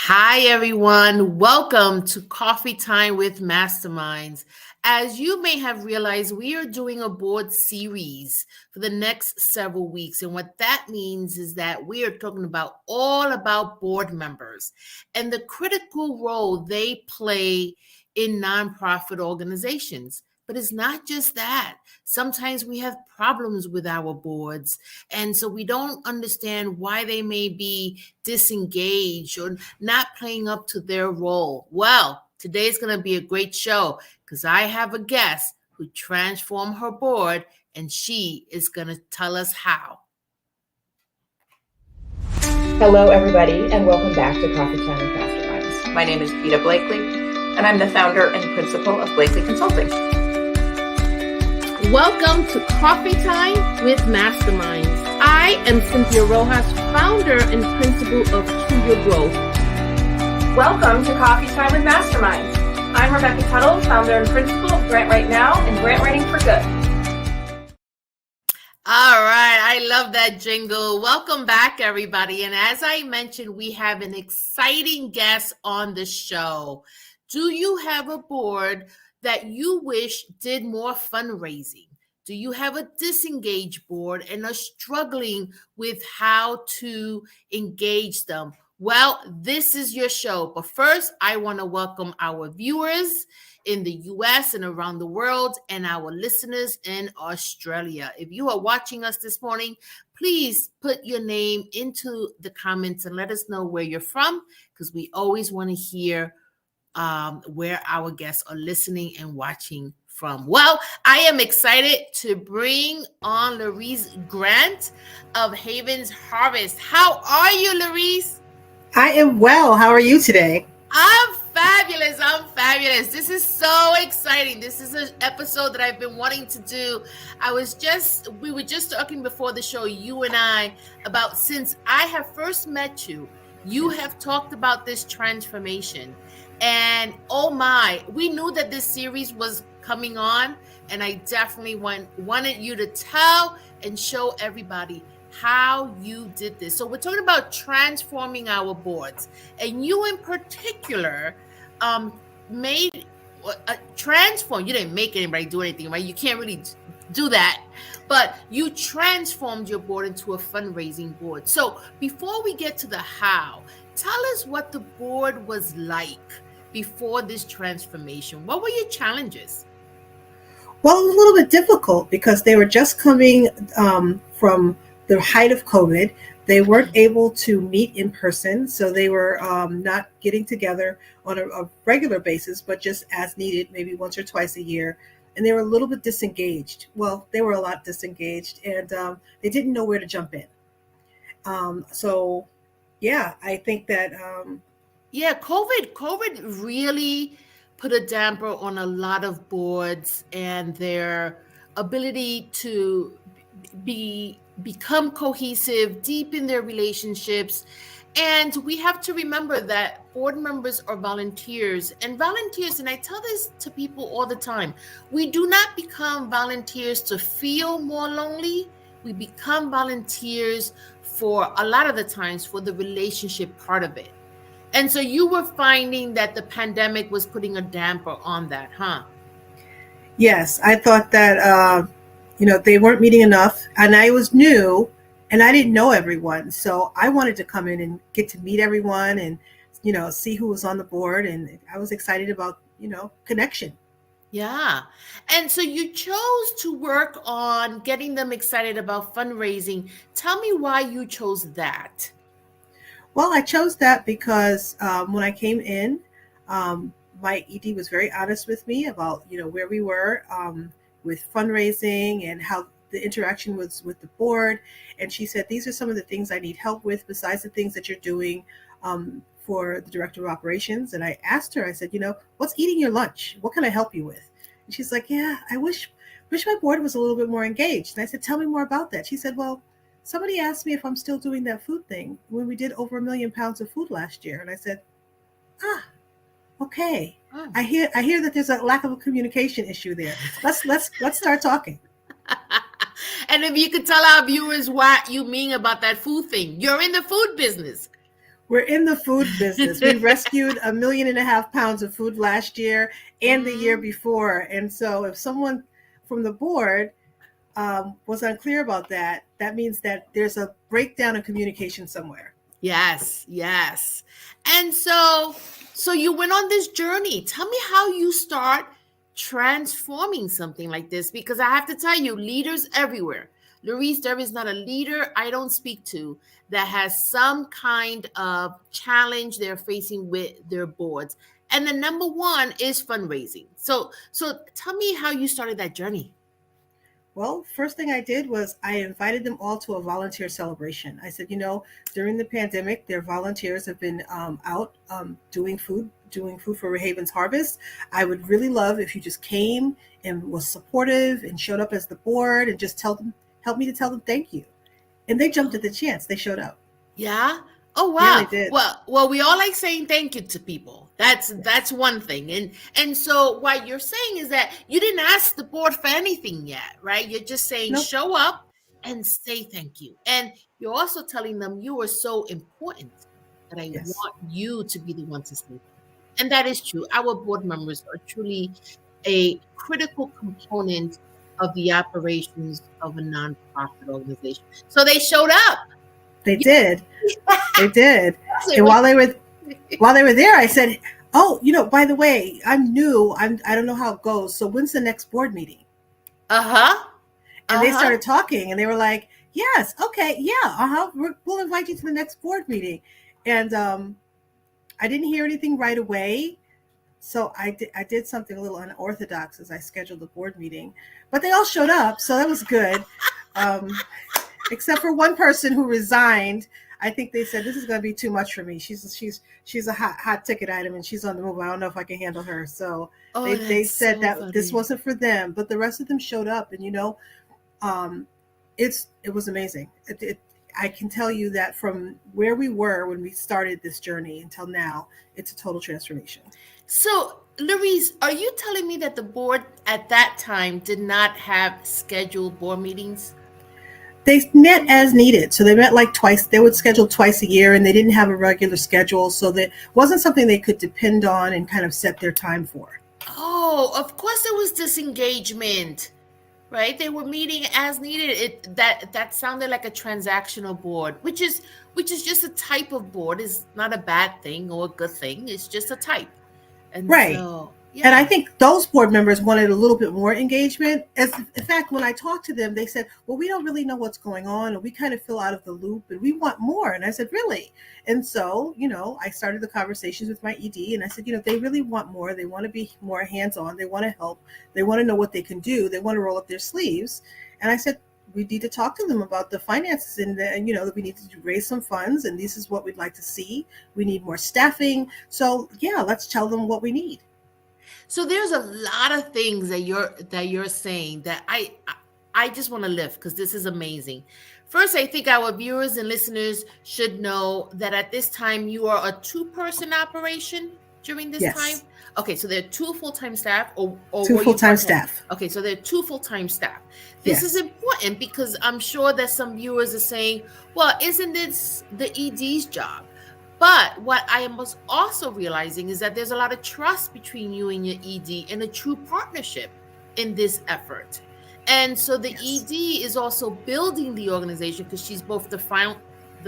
Hi, everyone. Welcome to Coffee Time with Masterminds. As you may have realized, we are doing a board series for the next several weeks. And what that means is that we are talking about all about board members and the critical role they play in nonprofit organizations. But it's not just that. Sometimes we have problems with our boards. And so we don't understand why they may be disengaged or not playing up to their role. Well, today's going to be a great show because I have a guest who transformed her board and she is going to tell us how. Hello, everybody, and welcome back to Coffee Time with Masterminds. My name is Peta Blakely, and I'm the founder and principal of Blakely Consulting. Welcome to Coffee Time with Masterminds. I am Cynthia Rojas, founder and principal of To Your Growth. Welcome to Coffee Time with Masterminds. I'm Rebecca Tuttle, founder and principal of Grant Right Now and Grant Writing for Good. All right, I love that jingle. Welcome back, everybody. And as I mentioned, we have an exciting guest on the show. Do you have a board that you wish did more fundraising? Do you have a disengaged board and are struggling with how to engage them? Well, this is your show. But first, I want to welcome our viewers in the US and around the world and our listeners in Australia. If you are watching us this morning, please put your name into the comments and let us know where you're from, because we always want to hear where our guests are listening and watching from. Well, I am excited to bring on Larice Grant of Haven's Harvest. How are you, Larice? I am well. How are you today? I'm fabulous. This is so exciting. This is an episode that I've been wanting to do. We were just talking before the show, you and I, about since I have first met you, you have talked about this transformation. And oh my, we knew that this series was coming on, and I definitely wanted you to tell and show everybody how you did this. So we're talking about transforming our boards, and you in particular made a transform. You didn't make anybody do anything, right? You can't really do that, but you transformed your board into a fundraising board. So before we get to the how, tell us what the board was like before this transformation. What were your challenges? Well, it was a little bit difficult because they were just coming from the height of COVID. They weren't able to meet in person, so they were not getting together on a regular basis, but just as needed, maybe once or twice a year. And they were a little bit disengaged. Well, they were a lot disengaged, and they didn't know where to jump in. So, yeah, I think that... COVID really put a damper on a lot of boards and their ability to become cohesive, deepen their relationships. And we have to remember that board members are volunteers, and I tell this to people all the time, we do not become volunteers to feel more lonely. We become volunteers for a lot of the times for the relationship part of it. And so you were finding that the pandemic was putting a damper on that, huh? Yes, I thought that, they weren't meeting enough, and I was new and I didn't know everyone. So I wanted to come in and get to meet everyone and, see who was on the board. And I was excited about, connection. Yeah. And so you chose to work on getting them excited about fundraising. Tell me why you chose that. Well, I chose that because when I came in, my ED was very honest with me about, where we were with fundraising and how the interaction was with the board. And she said, these are some of the things I need help with besides the things that you're doing for the director of operations. And I asked her, I said, what's eating your lunch? What can I help you with? And she's like, yeah, I wish my board was a little bit more engaged. And I said, tell me more about that. She said, well, somebody asked me if I'm still doing that food thing when we did over 1 million pounds of food last year. And I said, okay. Oh. I hear that there's a lack of a communication issue there. Let's start talking. And if you could tell our viewers what you mean about that food thing. You're in the food business. We're in the food business. We rescued 1.5 million pounds of food last year and the year before. And so if someone from the board was unclear about that, that means that there's a breakdown in communication somewhere. Yes, yes. And so you went on this journey. Tell me how you start transforming something like this, because I have to tell you, leaders everywhere. Louise, there is not a leader I don't speak to that has some kind of challenge they're facing with their boards. And the number one is fundraising. So tell me how you started that journey. Well, first thing I did was I invited them all to a volunteer celebration. I said, during the pandemic, their volunteers have been out doing food for Haven's Harvest. I would really love if you just came and was supportive and showed up as the board and just help me to tell them thank you. And they jumped at the chance. They showed up. Yeah. Oh wow. Yeah, they did. Well, we all like saying thank you to people. That's one thing. And so what you're saying is that you didn't ask the board for anything yet, right? You're just saying Nope. Show up and say thank you. And you're also telling them you are so important that I Yes. want you to be the one to say thank you. And that is true. Our board members are truly a critical component of the operations of a nonprofit organization. So they showed up. They did. They did. And while they were there, I said, "Oh, by the way, I'm new. I don't know how it goes. So when's the next board meeting?" And they started talking, and they were like, "Yes, okay, yeah, we'll invite you to the next board meeting." And I didn't hear anything right away, so I did something a little unorthodox as I scheduled the board meeting, but they all showed up, so that was good. Except for one person who resigned. I think they said, "This is going to be too much for me. She's a hot ticket item, and she's on the move. I don't know if I can handle her." So they said that funny. This wasn't for them, but the rest of them showed up, and it was amazing. I can tell you that from where we were when we started this journey until now, it's a total transformation. So, Louise, are you telling me that the board at that time did not have scheduled board meetings? They met as needed. So they met like twice. They would schedule twice a year, and they didn't have a regular schedule. So that wasn't something they could depend on and kind of set their time for. Oh, of course there was disengagement, right? They were meeting as needed. That sounded like a transactional board, which is just a type of board. Is not a bad thing or a good thing. It's just a type. And right. So, yeah. And I think those board members wanted a little bit more engagement. In fact, when I talked to them, they said, "Well, we don't really know what's going on, and we kind of feel out of the loop, and we want more." And I said, "Really?" And so, I started the conversations with my ED, and I said, they really want more. They want to be more hands-on. They want to help. They want to know what they can do. They want to roll up their sleeves. And I said, we need to talk to them about the finances and that we need to raise some funds, and this is what we'd like to see. We need more staffing. So yeah, let's tell them what we need. So there's a lot of things that you're saying that I just want to lift, because this is amazing. First, I think our viewers and listeners should know that at this time you are a 2-person operation during this time. Okay, so there are 2 full-time staff or 2 full-time staff. Okay, so there are 2 full-time staff. This is important because I'm sure that some viewers are saying, "Well, isn't this the ED's job?" But what I am also realizing is that there's a lot of trust between you and your ED and a true partnership in this effort. And so the ED is also building the organization because she's both the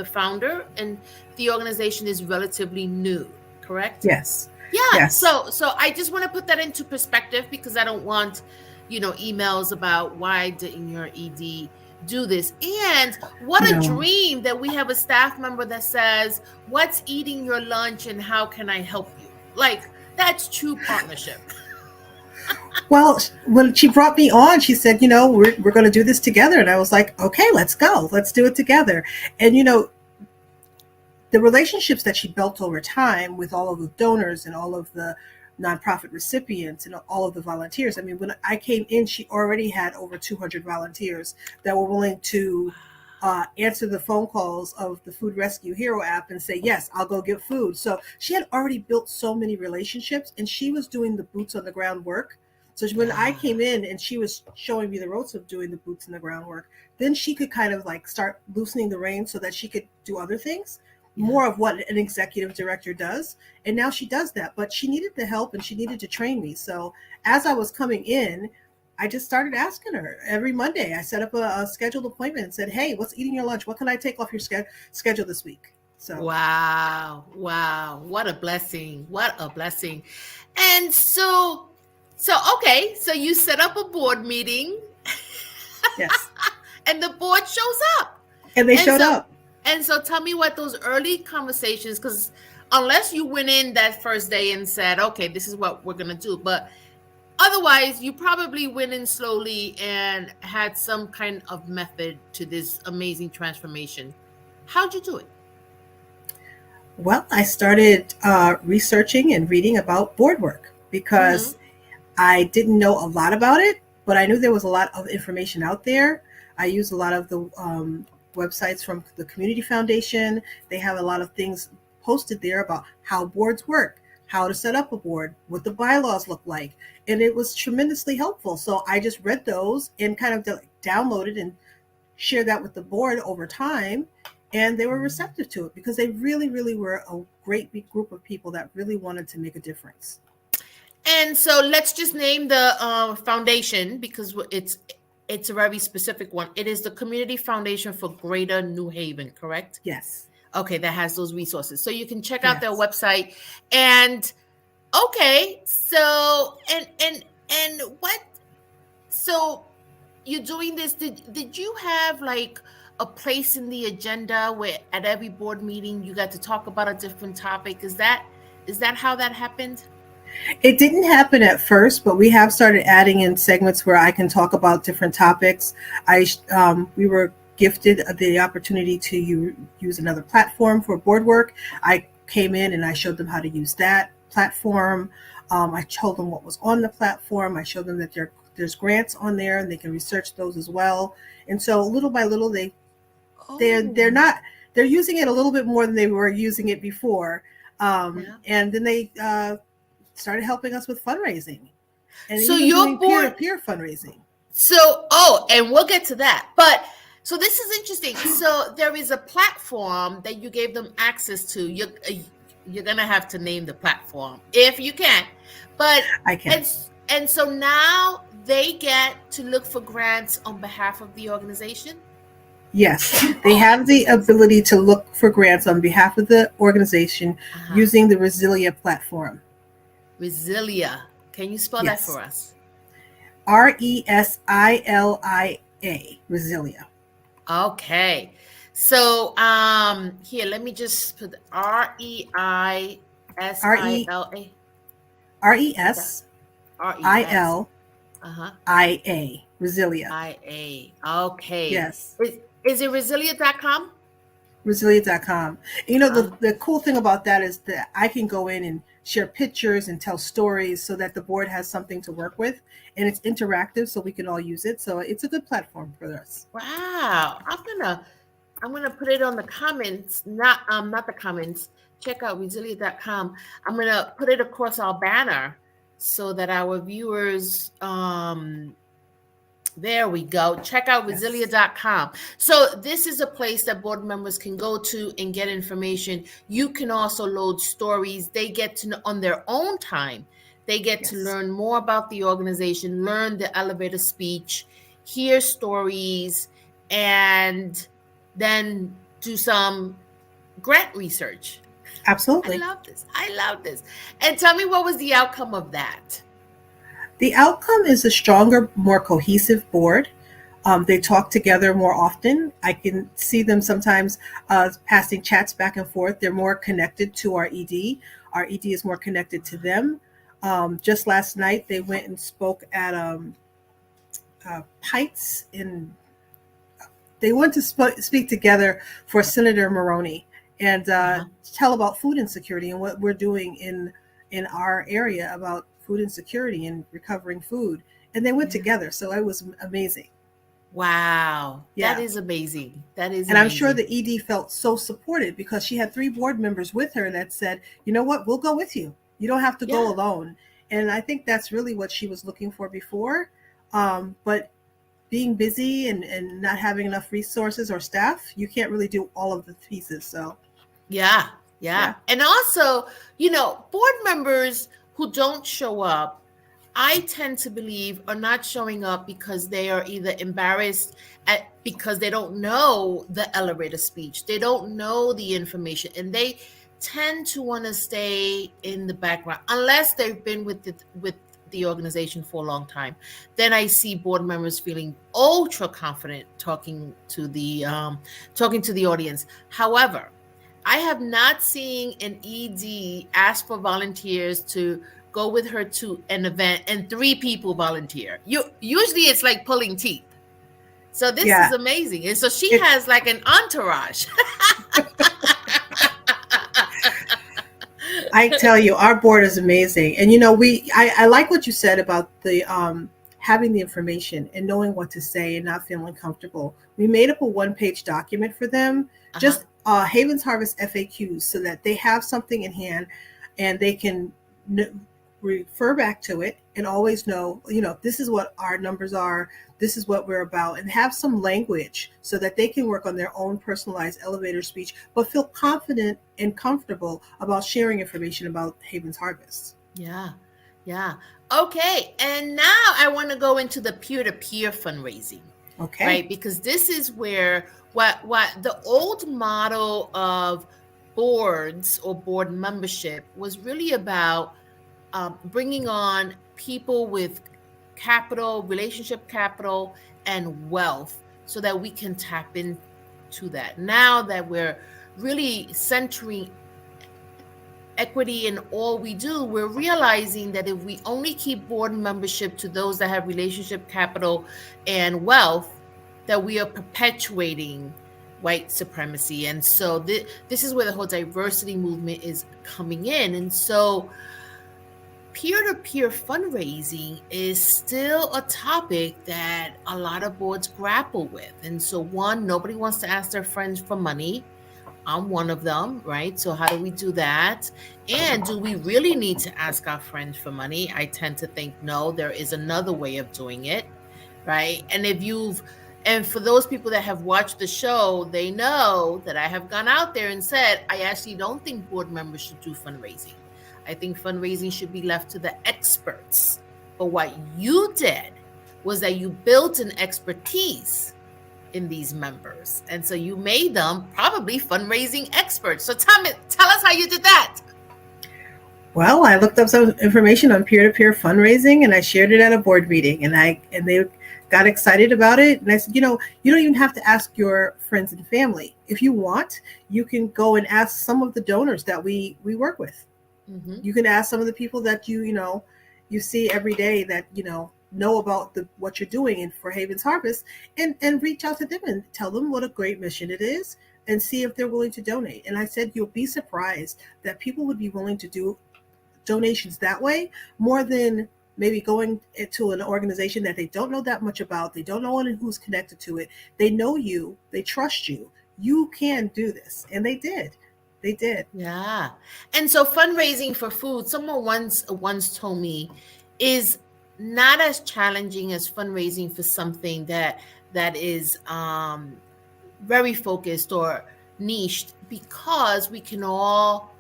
founder, and the organization is relatively new, correct? Yes. Yeah. Yes. So I just want to put that into perspective, because I don't want, emails about why didn't your ED do this. And what a dream that we have a staff member that says, "What's eating your lunch and how can I help you?" Like, that's true partnership. Well, when she brought me on, she said, we're going to do this together. And I was like, okay, let's go. Let's do it together. And, the relationships that she built over time with all of the donors and all of the nonprofit recipients and all of the volunteers. I mean, when I came in, she already had over 200 volunteers that were willing to answer the phone calls of the Food Rescue Hero app and say, "Yes, I'll go get food." So she had already built so many relationships, and she was doing the boots on the ground work. So when I came in and she was showing me the ropes of doing the boots on the ground work, then she could kind of like start loosening the reins so that she could do other things. more of what an executive director does. And now she does that, but she needed the help and she needed to train me. So as I was coming in, I just started asking her every Monday. I set up a scheduled appointment and said, hey, what's eating your lunch? What can I take off your schedule this week? So wow. What a blessing. What a blessing. And so okay, so you set up a board meeting. yes. And the board shows up. And they showed up. And so tell me what those early conversations, because unless you went in that first day and said, okay, this is what we're going to do. But otherwise, you probably went in slowly and had some kind of method to this amazing transformation. How'd you do it? Well, I started researching and reading about board work because I didn't know a lot about it, but I knew there was a lot of information out there. I used a lot of the websites from the Community Foundation. They have a lot of things posted there about how boards work, how to set up a board, what the bylaws look like. And it was tremendously helpful. So I just read those and kind of downloaded and shared that with the board over time. And they were receptive to it because they really, really were a great big group of people that really wanted to make a difference. And so let's just name the foundation because it's a very specific one. It is the Community Foundation for Greater New Haven, correct? Yes. Okay, that has those resources. So you can check out their website. And okay, so and what? So you're doing this. Did you have like a place in the agenda where at every board meeting you got to talk about a different topic? Is that how that happened? It didn't happen at first, but we have started adding in segments where I can talk about different topics. We were gifted the opportunity to use another platform for board work. I came in and I showed them how to use that platform. I told them what was on the platform. I showed them that there's grants on there and they can research those as well. And so little by little, they're using it a little bit more than they were using it before. And then they started helping us with fundraising. And so your board peer fundraising. So, and we'll get to that. But so this is interesting. So there is a platform that you gave them access to. You're going to have to name the platform if you can. But I can. And so now they get to look for grants on behalf of the organization? Yes, they have the ability to look for grants on behalf of the organization using the Resilia platform. Resilia. Can you spell that for us? Resilia. Resilia. Okay. So here, let me just put REISILA. RESILIA. Resilia. IA. Okay. Yes. Is it resilia.com? Resilia.com. You know, the cool thing about that is that I can go in and share pictures and tell stories so that the board has something to work with, and it's interactive so we can all use it. So it's a good platform for us. Wow. I'm gonna put it on the comments, not the comments. Check out resilia.com. I'm gonna put it across our banner so that our viewers there we go. Check out resilia.com. So this is a place that board members can go to and get information. You can also load stories. They get to know on their own time. They get to learn more about the organization, learn the elevator speech, hear stories, and then do some grant research. Absolutely. I love this. And tell me, what was the outcome of that? The outcome is a stronger, more cohesive board. They talk together more often. I can see them sometimes passing chats back and forth. They're more connected to our ED. Our ED is more connected to them. Just last night, they went and spoke at Pikes they went to speak together for Senator Maroney and tell about food insecurity and what we're doing in our area about food insecurity and recovering food. And they went together. So it was amazing. Wow. Yeah. That is amazing. And I'm sure the ED felt so supported because she had 3 board members with her that said, you know what, we'll go with you. You don't have to go alone. And I think that's really what she was looking for before. But being busy and not having enough resources or staff, you can't really do all of the pieces. So Yeah, yeah. Yeah. And also, board members who don't show up, I tend to believe are not showing up because they are either embarrassed because they don't know the elevator speech. They don't know the information, and they tend to want to stay in the background unless they've been with the organization for a long time. Then I see board members feeling ultra confident talking to the audience. However, I have not seen an ED ask for volunteers to go with her to an event and 3 people volunteer. Usually it's like pulling teeth. So this Yeah. is amazing. And so she It- has like an entourage. I tell you, our board is amazing. And I like what you said about the having the information and knowing what to say and not feeling comfortable. We made up a 1-page document for them, just Havens Harvest FAQs, so that they have something in hand and they can refer back to it and always know, this is what our numbers are, this is what we're about, and have some language so that they can work on their own personalized elevator speech, but feel confident and comfortable about sharing information about Havens Harvest. Yeah. Yeah. Okay. And now I want to go into the peer-to-peer fundraising. Okay. Right? Because this is where what the old model of boards or board membership was really about bringing on people with capital, relationship capital, and wealth so that we can tap into that. Now that we're really centering equity in all we do, we're realizing that if we only keep board membership to those that have relationship capital and wealth, that we are perpetuating white supremacy. And so this is where the whole diversity movement is coming in. And so peer-to-peer fundraising is still a topic that a lot of boards grapple with. And so one, nobody wants to ask their friends for money. I'm one of them, right? So how do we do that? And do we really need to ask our friends for money? I tend to think, no, there is another way of doing it, right? And for those people that have watched the show, they know that I have gone out there and said, I actually don't think board members should do fundraising. I think fundraising should be left to the experts. But what you did was that you built an expertise in these members. And so you made them probably fundraising experts. So tell us how you did that. Well, I looked up some information on peer-to-peer fundraising and I shared it at a board meeting, and they got excited about it. And I said, you don't even have to ask your friends and family. If you want, you can go and ask some of the donors that we work with. Mm-hmm. You can ask some of the people that you see every day that know about what you're doing for Havens Harvest, and reach out to them and tell them what a great mission it is and see if they're willing to donate. And I said, you'll be surprised that people would be willing to do donations that way more than maybe going to an organization that they don't know that much about. They don't know anyone who's connected to it. They know you, they trust you. You can do this. And they did. They did. Yeah. And so fundraising for food, someone once told me, is not as challenging as fundraising for something that is very focused or niched, because we can all,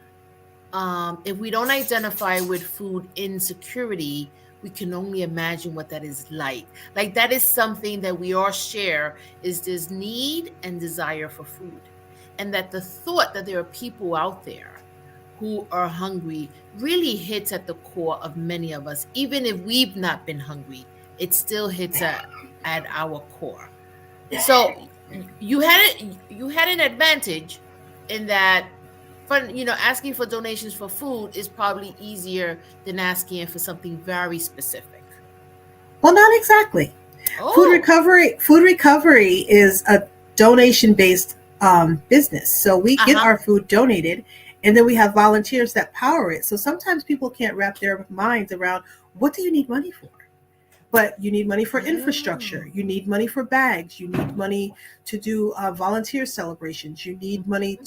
if we don't identify with food insecurity, we can only imagine what that is like. Like, that is something that we all share, is this need and desire for food. And that the thought that there are people out there who are hungry really hits at the core of many of us. Even if we've not been hungry, it still hits at our core. So you had an advantage in that, asking for donations for food is probably easier than asking for something very specific. Well, not exactly. Oh. Food recovery is a donation-based business. So we get our food donated, and then we have volunteers that power it. So sometimes people can't wrap their minds around, what do you need money for? But you need money for infrastructure. You need money for bags. You need money to do volunteer celebrations. You need money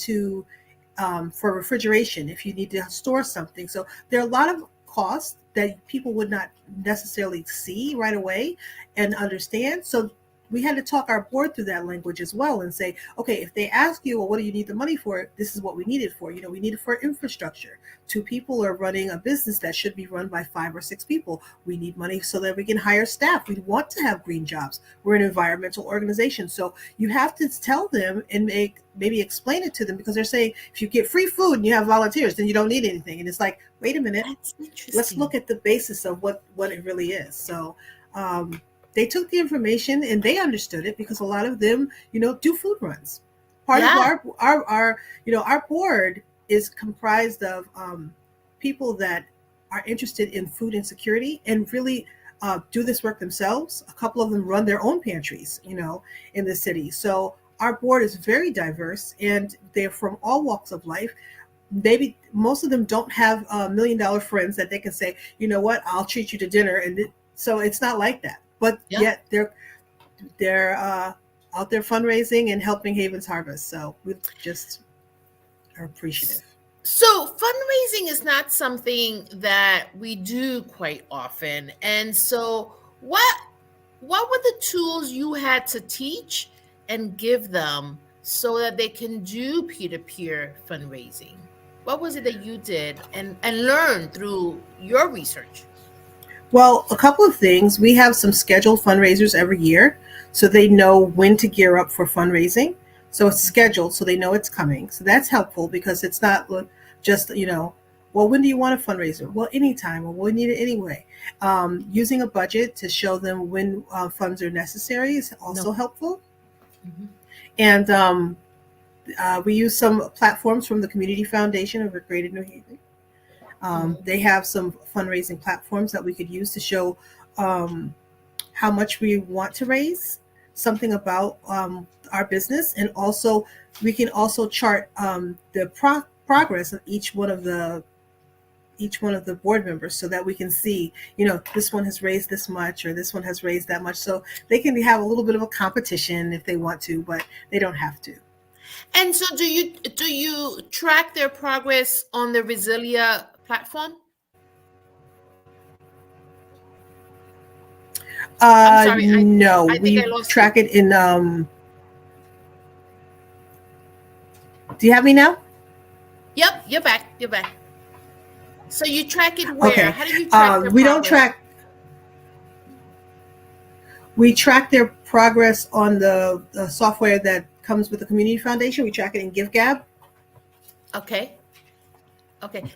for refrigeration if you need to store something. So there are a lot of costs that people would not necessarily see right away and understand. So we had to talk our board through that language as well and say, okay, if they ask you, well, what do you need the money for? This is what we need it for. We need it for infrastructure. 2 people are running a business that should be run by 5 or 6 people. We need money so that we can hire staff. We want to have green jobs. We're an environmental organization. So you have to tell them and maybe explain it to them, because they're saying if you get free food and you have volunteers, then you don't need anything. And it's like, wait a minute, let's look at the basis of what it really is. So they took the information and they understood it, because a lot of them, do food runs. Part of our board is comprised of people that are interested in food insecurity and really do this work themselves. A couple of them run their own pantries, in the city. So our board is very diverse, and they're from all walks of life. Maybe most of them don't have $1 million friends that they can say, you know what, I'll treat you to dinner. And so it's not like that. But yet they're out there fundraising and helping Havens Harvest. So we just are appreciative. So fundraising is not something that we do quite often. And so what were the tools you had to teach and give them so that they can do peer-to-peer fundraising? What was it that you did and learned through your research? Well, a couple of things. We have some scheduled fundraisers every year, so they know when to gear up for fundraising. So it's scheduled, so they know it's coming. So that's helpful, because it's not just, well, when do you want a fundraiser? Well, anytime. Well, we need it anyway. Using a budget to show them when funds are necessary is also helpful. Mm-hmm. And we use some platforms from the Community Foundation of Greater New Haven. They have some fundraising platforms that we could use to show how much we want to raise, something about our business, and also we can also chart the progress of each one of the board members, so that we can see, this one has raised this much or this one has raised that much. So they can have a little bit of a competition if they want to, but they don't have to. And so do you track their progress on the Resilia platform? I'm sorry, no, I think I lost track it in do you have me now? Yep, you're back. So you track it where? Okay. How do you track their we progress? don't track. We track their progress on the software that comes with the Community Foundation. We track it in GiveGab. Okay.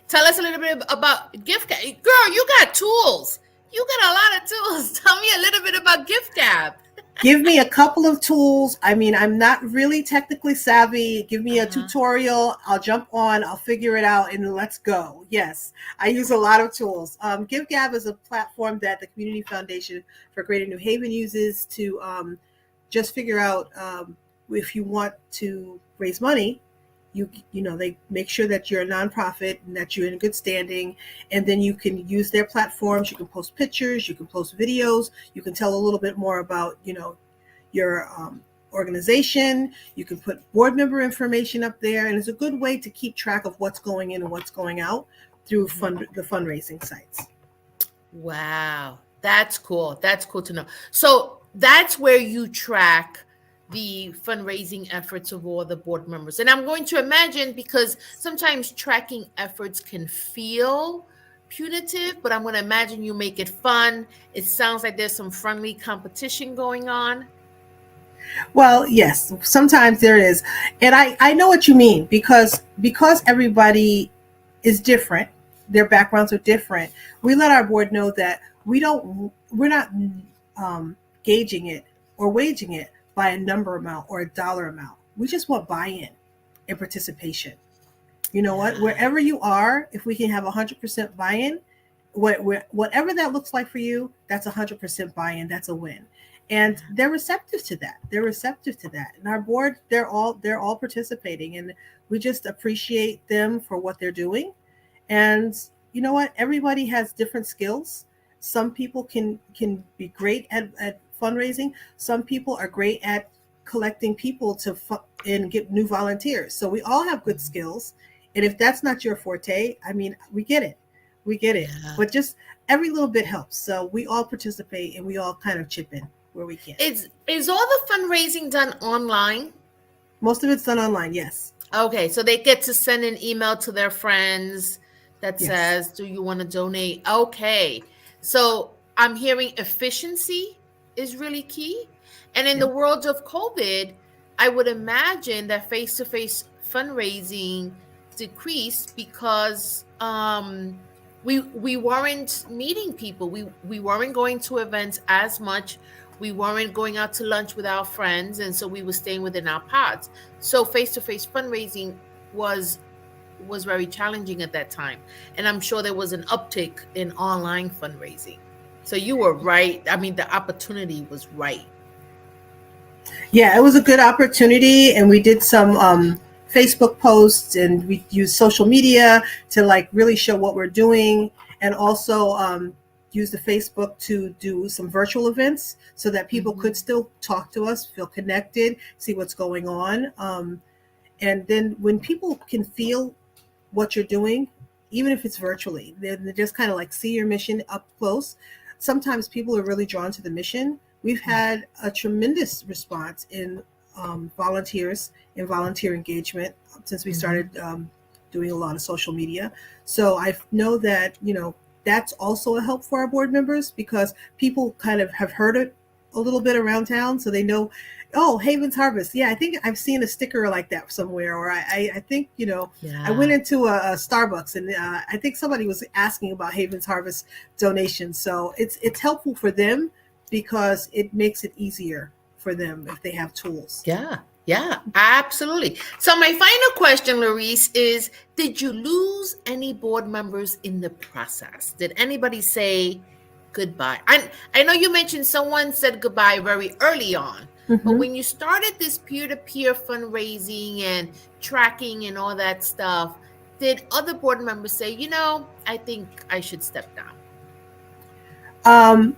Tell us a little bit about GiveGab. Girl, you got tools. You got a lot of tools. Tell me a little bit about GiveGab. Give me a couple of tools. I mean, I'm not really technically savvy. Give me a tutorial. I'll jump on. I'll figure it out, and let's go. Yes, I use a lot of tools. GiveGab is a platform that the Community Foundation for Greater New Haven uses to just figure out if you want to raise money. They make sure that you're a nonprofit and that you're in good standing, and then you can use their platforms. You can post pictures, you can post videos, you can tell a little bit more about your organization. You can put board member information up there, and it's a good way to keep track of what's going in and what's going out through the fundraising sites. Wow, that's cool. That's cool to know. So that's where you track the fundraising efforts of all the board members. And I'm going to imagine, because sometimes tracking efforts can feel punitive, but I'm going to imagine you make it fun. It sounds like there's some friendly competition going on. Well, yes, sometimes there is. And I know what you mean, because everybody is different. Their backgrounds are different. We let our board know that we're not gauging it or waging it by a number amount or a dollar amount. We just want buy-in and participation. You know what? Wherever you are, if we can have 100% buy-in, whatever that looks like for you, that's 100% buy-in. That's a win. And they're receptive to that. And our board, they're all participating, and we just appreciate them for what they're doing. And you know what? Everybody has different skills. Some people can be great at fundraising. Some people are great at collecting people and get new volunteers. So we all have good skills. And if that's not your forte, I mean, we get it. Yeah. But just every little bit helps. So we all participate and we all kind of chip in. where we can. Is all the fundraising done online? Most of it's done online, yes. Okay, so they get to send an email to their friends that Yes. says, do you want to donate? Okay, so I'm hearing efficiency is really key. And in the world of COVID, I would imagine that face-to-face fundraising decreased because we weren't meeting people. We weren't going to events as much. We weren't going out to lunch with our friends, and so we were staying within our pods. So face-to-face fundraising was very challenging at that time. And I'm sure there was an uptick in online fundraising. So you were right. I mean, the opportunity was right. Yeah, it was a good opportunity, and we did some Facebook posts, and we used social media to like really show what we're doing, and also use the Facebook to do some virtual events so that people could still talk to us, feel connected, see what's going on. And then when people can feel what you're doing, even if it's virtually, they just kind of like see your mission up close. Sometimes people are really drawn to the mission. We've had a tremendous response in volunteers and volunteer engagement since we started doing a lot of social media. So I know that, that's also a help for our board members, because people kind of have heard it a little bit around town. So they know, oh, Haven's Harvest. Yeah, I think I've seen a sticker like that somewhere. Or I think, I went into a Starbucks, and I think somebody was asking about Haven's Harvest donations. So it's helpful for them, because it makes it easier for them if they have tools. Yeah, absolutely. So my final question, Laurice, is, did you lose any board members in the process? Did anybody say goodbye? I know you mentioned someone said goodbye very early on, but when you started this peer-to-peer fundraising and tracking and all that stuff, did other board members say, I think I should step down?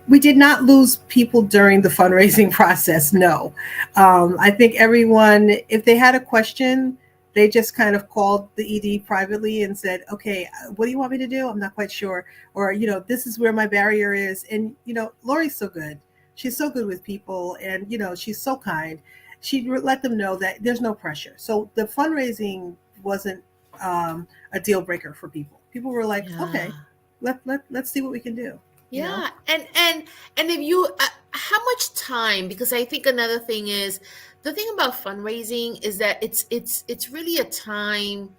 We did not lose people during the fundraising process. No. I think everyone, if they had a question, they just kind of called the ED privately and said, okay, what do you want me to do? I'm not quite sure. Or, this is where my barrier is. And, Lori's so good. She's so good with people. And, she's so kind. She let them know that there's no pressure. So the fundraising wasn't a deal breaker for people. People were like, okay, let's see what we can do. Yeah. And if you, how much time, because I think another thing is, the thing about fundraising is that it's really a time.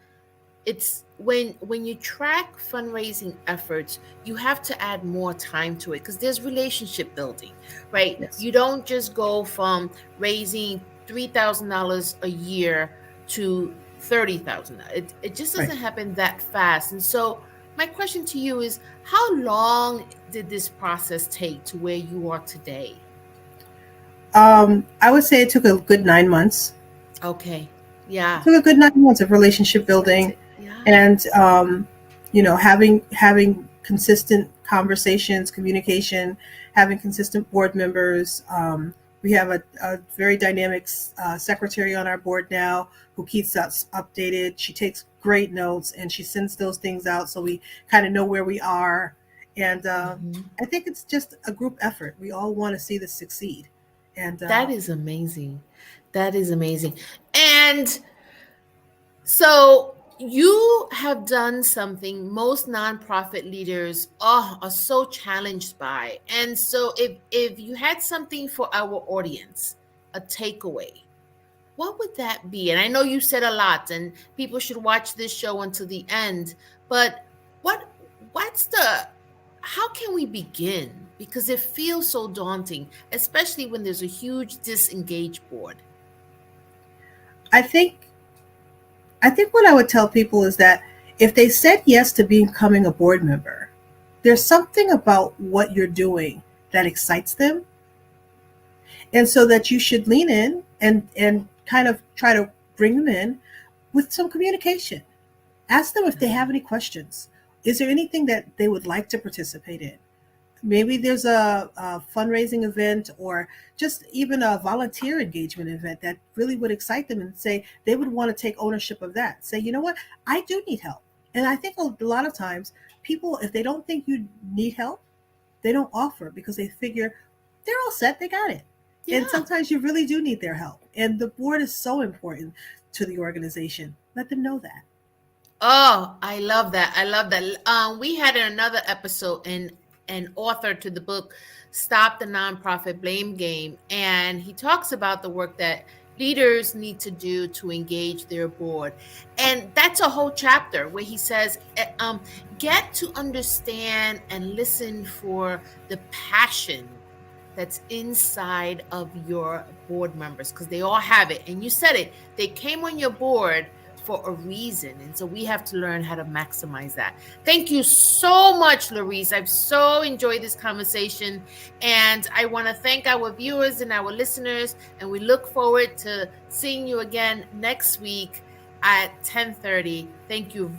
It's when you track fundraising efforts, you have to add more time to it, because there's relationship building, right? Yes. You don't just go from raising $3,000 a year to $30,000. It just doesn't happen that fast. And so my question to you is, how long did this process take to where you are today? I would say it took a good 9 months. Okay. Yeah. It took a good 9 months of relationship building, and having consistent conversations, communication, having consistent board members. We have a very dynamic secretary on our board now who keeps us updated. She takes great notes, and she sends those things out so we kind of know where we are. And I think it's just a group effort. We all want to see this succeed. And that is amazing. That is amazing. And so you have done something most nonprofit leaders are so challenged by. And so if you had something for our audience, a takeaway, what would that be? And I know you said a lot, and people should watch this show until the end, but how can we begin? Because it feels so daunting, especially when there's a huge disengaged board. I think what I would tell people is that if they said yes to becoming a board member, there's something about what you're doing that excites them. And so that you should lean in and kind of try to bring them in with some communication. Ask them if they have any questions. Is there anything that they would like to participate in? Maybe there's a fundraising event, or just even a volunteer engagement event that really would excite them, and say they would want to take ownership of that. Say, you know what, I do need help. And I think a lot of times people, if they don't think you need help, they don't offer, because they figure they're all set. They got it. Yeah. And sometimes you really do need their help. And the board is so important to the organization. Let them know that. Oh, I love that. I love that. We had another episode in an author to the book, Stop the Nonprofit Blame Game. And he talks about the work that leaders need to do to engage their board. And that's a whole chapter where he says, get to understand and listen for the passion that's inside of your board members, because they all have it. And you said it, they came on your board for a reason. And so we have to learn how to maximize that. Thank you so much, Larice. I've so enjoyed this conversation. And I want to thank our viewers and our listeners. And we look forward to seeing you again next week at 10:30. Thank you